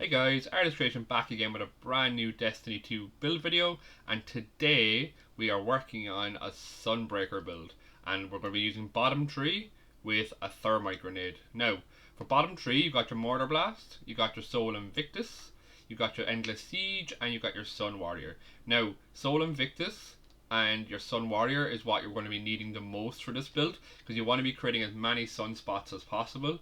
Hey guys, Artistration back again with a brand new Destiny 2 build video, and today we are working on a Sunbreaker build, and we're going to be using bottom tree with a thermite grenade. Now, for bottom tree, you got your Mortar Blast, you got your Soul Invictus, you got your Endless Siege, and you got your Sun Warrior. Now, Soul Invictus and your Sun Warrior is what you're going to be needing the most for this build, because you want to be creating as many sunspots as possible,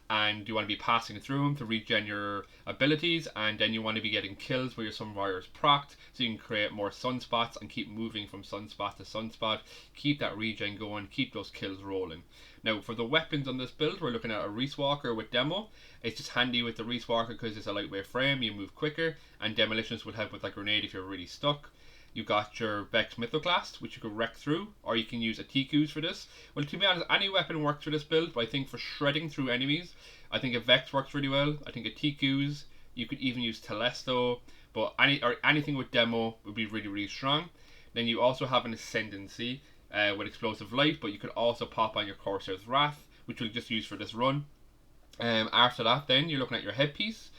and you want to be passing through them to regen your abilities, and then you want to be getting kills where your Sun Warrior is procced, so you can create more sunspots and keep moving from sunspot to sunspot, keep that regen going, keep those kills rolling. Now for the weapons on this build, we're looking at a Reese Walker with Demo. It's just handy with the Reese Walker because it's a lightweight frame, you move quicker, and Demolitions will help with that grenade if you're really stuck. You got your Vex Mythoclast, which you can wreck through, or you can use a TQs for this. Well, to be honest, any weapon works for this build, but I think for shredding through enemies, I think a Vex works really well. I think a TQs, you could even use Telesto, but anything with Demo would be really, really strong. Then you also have an Ascendancy with Explosive Light, but you could also pop on your Corsair's Wrath, which we'll just use for this run. After that, then you're looking at your headpiece.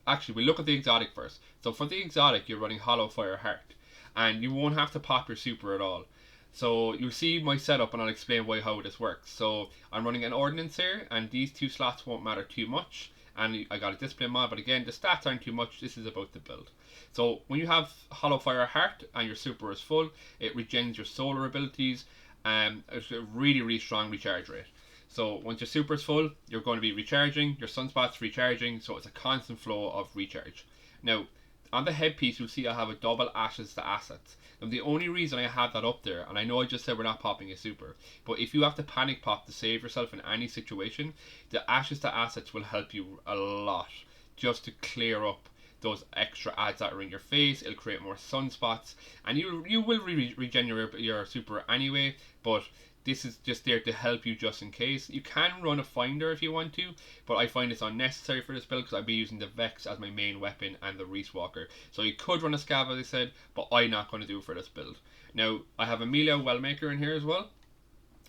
Actually, we look at the exotic first. So for the exotic, you're running Hallowed Fire Heart, and you won't have to pop your super at all. So you'll see my setup, and I'll explain how this works. So I'm running an Ordnance here, and these two slots won't matter too much. And I got a discipline mod, but again, the stats aren't too much. This is about the build. So when you have Hallowed Fire Heart and your super is full, it regens your solar abilities, and it's a really, really strong recharge rate. So once your super is full, you're going to be recharging, your sunspots recharging, so it's a constant flow of recharge. Now, on the headpiece, you'll see I have a double Ashes to Assets. Now, the only reason I have that up there, and I know I just said we're not popping a super, but if you have to panic pop to save yourself in any situation, the Ashes to Assets will help you a lot, just to clear up those extra ads that are in your face. It'll create more sunspots, and you will regen your super anyway, but this is just there to help you just in case. You can run a Finder if you want to, but I find it's unnecessary for this build because I'll be using the Vex as my main weapon and the Reese Walker. So you could run a Scav, as I said, but I'm not going to do it for this build. Now, I have a melee Wellmaker in here as well.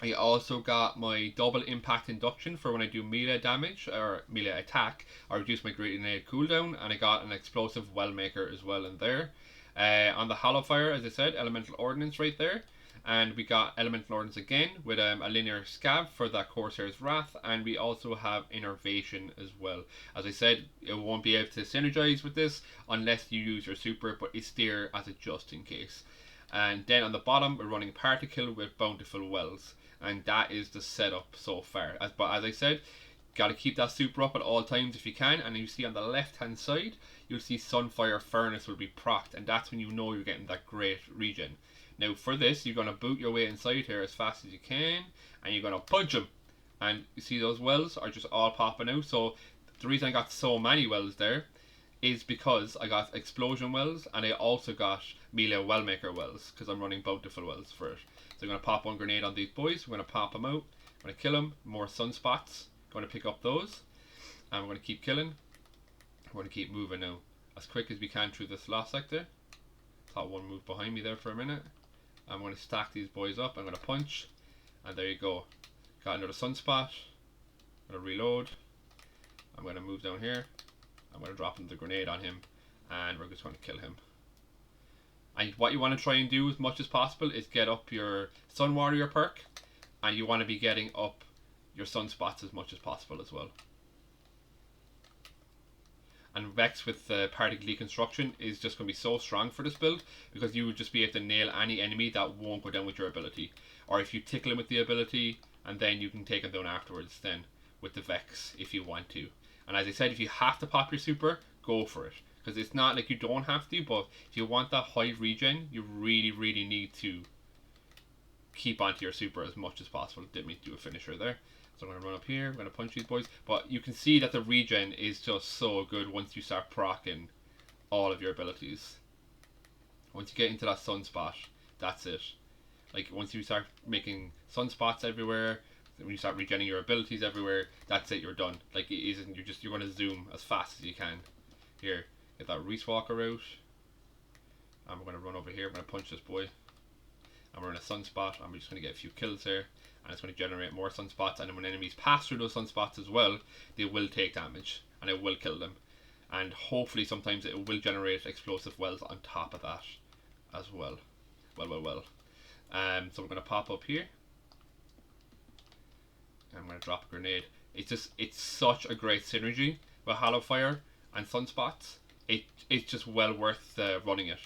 I also got my double impact induction for when I do melee damage or melee attack. I reduce my grenade cooldown, and I got an explosive Wellmaker as well in there. On the Hallowed Fire, as I said, Elemental Ordnance right there. And we got Elemental Ordnance again with a linear Scav for that Corsair's Wrath, and we also have Innervation as well. As I said, it won't be able to synergize with this unless you use your super, but it's there as a just in case. And then on the bottom, we're running Particle with Bountiful Wells, and that is the setup so far. But as I said, got to keep that super up at all times if you can. And you see on the left hand side, you'll see Sunfire Furnace will be procced, and that's when you know you're getting that great regen. Now for this, you're going to boot your way inside here as fast as you can, and you're going to punch them. And you see those wells are just all popping out. So the reason I got so many wells there is because I got Explosion Wells, and I also got melee Wellmaker Wells, because I'm running Bountiful Wells for it. So I'm going to pop one grenade on these boys, I'm going to pop them out, I'm going to kill them, more sunspots, I'm going to pick up those, and we're going to keep killing. We're going to keep moving now, as quick as we can through this last sector. Thought one moved behind me there for a minute. I'm going to stack these boys up, I'm going to punch, and there you go. Got another sunspot. I'm going to reload. I'm going to move down here. I'm going to drop the grenade on him, and we're just going to kill him. And what you want to try and do as much as possible is get up your Sun Warrior perk, and you want to be getting up your sunspots as much as possible as well. And Vex with Particle Deconstruction is just going to be so strong for this build, because you would just be able to nail any enemy that won't go down with your ability. Or if you tickle him with the ability, and then you can take him down afterwards then with the Vex if you want to. And as I said, if you have to pop your super, go for it. Because it's not like you don't have to, but if you want that high regen, you really, really need to keep onto your super as much as possible. Didn't mean to do a finisher there. So I'm going to run up here, I'm going to punch these boys. But you can see that the regen is just so good once you start proccing all of your abilities. Once you get into that sunspot, that's it. Like once you start making sunspots everywhere, when you start regenerating your abilities everywhere, that's it, you're done. Like it isn't, you're going to zoom as fast as you can. Here, get that Reese Walker out. And we're going to run over here, I'm going to punch this boy. And we're in a sunspot, and we're just going to get a few kills here. And it's going to generate more sunspots, and then when enemies pass through those sunspots as well, they will take damage. and it will kill them. And hopefully sometimes it will generate explosive wells on top of that as well. Well. So we're going to pop up here. And I'm going to drop a grenade. It's such a great synergy with Hallowed Fire and Sunspots. It's just well worth running it.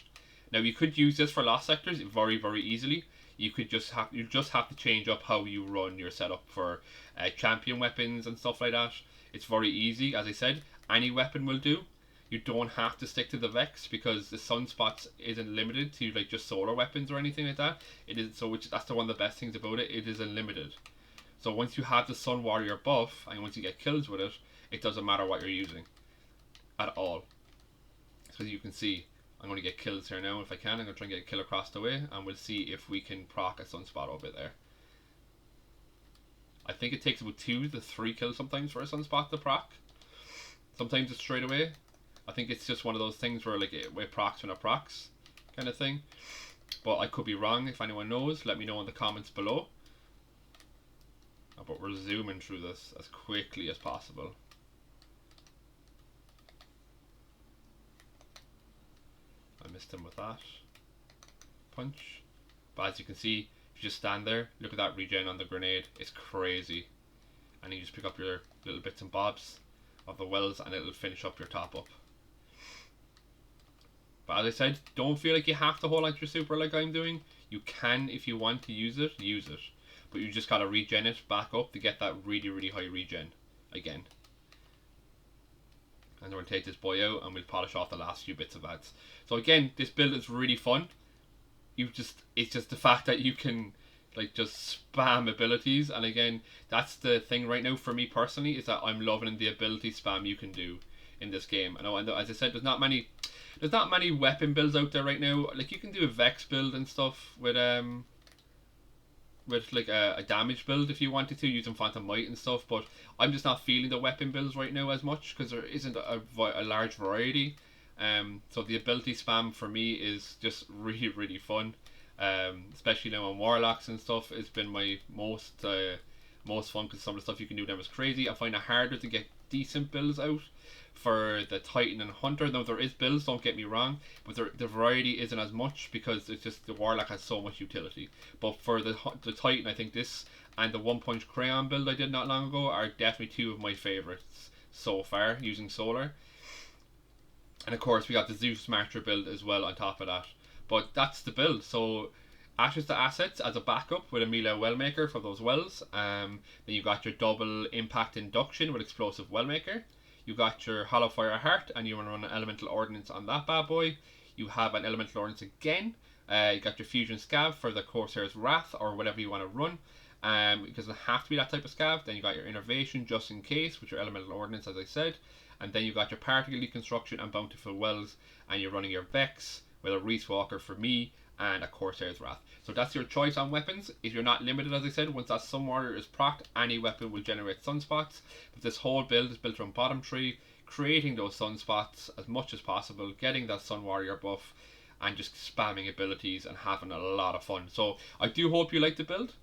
Now you could use this for lost sectors very easily. You just have to change up how you run your setup for champion weapons and stuff like that. It's very easy, as I said. Any weapon will do. You don't have to stick to the Vex because the Sunspots isn't limited to like just solar weapons or anything like that. It is that's one of the best things about it. It is unlimited. So once you have the Sun Warrior buff and once you get kills with it, it doesn't matter what you're using at all. So you can see, I'm going to get kills here now if I can. I'm going to try and get a kill across the way, and we'll see if we can proc a Sunspot over there. I think it takes about 2 to 3 kills sometimes for a Sunspot to proc. Sometimes it's straight away. I think it's just one of those things where like it procs when it procs kind of thing. But I could be wrong. If anyone knows, let me know in the comments below. But we're zooming through this as quickly as possible. I missed him with that punch. But as you can see, if you just stand there, look at that regen on the grenade. It's crazy. And you just pick up your little bits and bobs of the wells and it'll finish up your top up. But as I said, don't feel like you have to hold on to your super like I'm doing. You can, if you want to use it, use it. But you just gotta regen it back up to get that really high regen again. And we're going to take this boy out and we'll polish off the last few bits of ads. So again, this build is really fun. It's just the fact that you can like just spam abilities. And again, that's the thing right now for me personally, is that I'm loving the ability spam you can do in this game. I know, and as I said, there's not many weapon builds out there right now. Like you can do a Vex build and stuff with like a damage build if you wanted to, using Phantom Might and stuff, but I'm just not feeling the weapon builds right now as much because there isn't a large variety. So the ability spam for me is just really fun, especially now on Warlocks and stuff. It's been my most fun because some of the stuff you can do them is crazy. I find it harder to get decent builds out for the Titan and Hunter. Now there is builds, don't get me wrong, but the variety isn't as much because it's just the Warlock has so much utility. But for the Titan, I think this and the One Punch Crayon build I did not long ago are definitely 2 of my favorites so far using solar. And of course we got the Zeus Marcher build as well on top of that. But that's the build. So Ashes to Assets as a backup with a melee Wellmaker for those wells. Then you got your double impact induction with explosive Wellmaker. You got your Hallowed Fire Heart and you want to run an Elemental Ordnance on that bad boy. You have an Elemental Ordnance again. You got your Fusion Scav for the Corsair's Wrath or whatever you want to run. It doesn't have to be that type of scav. Then you got your Innervation just in case with your Elemental Ordnance, as I said. And then you got your Particle Deconstruction and Bountiful Wells, and you're running your Vex with a Reese Walker for me and a Corsair's Wrath. So that's your choice on weapons. If you're not limited, as I said, once that Sun Warrior is procced, any weapon will generate Sunspots. But this whole build is built around bottom tree, creating those Sunspots as much as possible, getting that Sun Warrior buff, and just spamming abilities and having a lot of fun. So I do hope you like the build.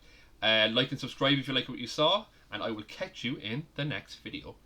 Like and subscribe if you like what you saw, and I will catch you in the next video.